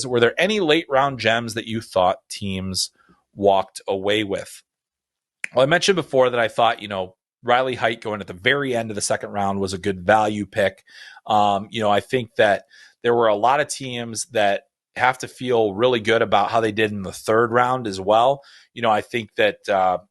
were there any late round gems that you thought teams walked away with? Well, I mentioned before that I thought, Riley Heidt going at the very end of the second round was a good value pick. I think that there were a lot of teams that have to feel really good about how they did in the third round as well. I think that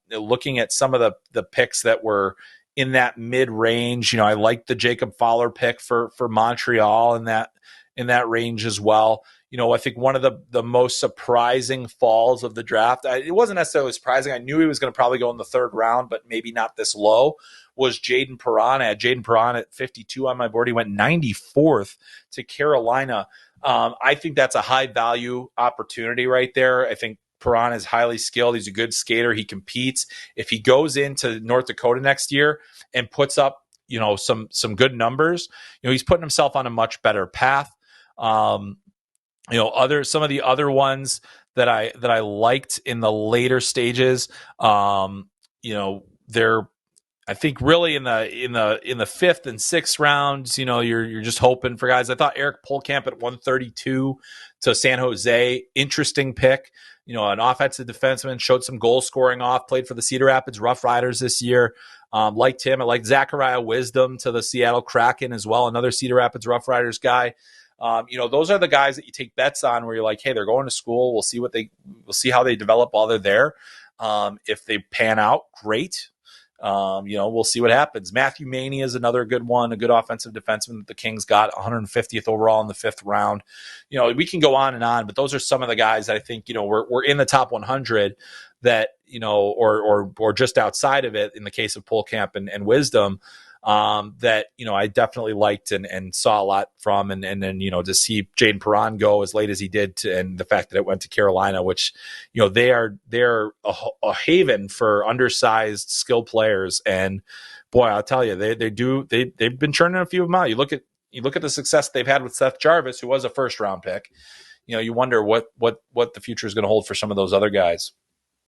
looking at some of the picks that were in that mid range, I like the Jacob Fowler pick for Montreal in that range as well. I think one of the most surprising falls of the draft, it wasn't necessarily surprising. I knew he was going to probably go in the third round, but maybe not this low, was Jayden Perron. I had Jayden Perron at 52 on my board. He went 94th to Carolina. I think that's a high value opportunity right there. I think Perron is highly skilled. He's a good skater. He competes. If he goes into North Dakota next year and puts up, some good numbers, he's putting himself on a much better path. Some of the other ones that I liked in the later stages, they're, I think, really in the fifth and sixth rounds, you're just hoping for guys. I thought Eric Polkamp at 132 to San Jose, interesting pick. An offensive defenseman, showed some goal scoring off, played for the Cedar Rapids Rough Riders this year. Liked him. I liked Zachariah Wisdom to the Seattle Kraken as well, another Cedar Rapids Rough Riders guy. Those are the guys that you take bets on where you're like, hey, they're going to school. We'll see how they develop while they're there. If they pan out, great. We'll see what happens. Matthew Maney is another good one, a good offensive defenseman that the Kings got 150th overall in the fifth round. We can go on, but those are some of the guys that I think, we're in the top 100 that, or just outside of it in the case of Polkamp and Wisdom, that, I definitely liked and saw a lot from, and then, to see Jayden Perron go as late as he did and the fact that it went to Carolina, which, they're a haven for undersized skilled players. And boy, I'll tell you, they've been churning a few of them out. You look at the success they've had with Seth Jarvis, who was a first round pick. You wonder what the future is going to hold for some of those other guys.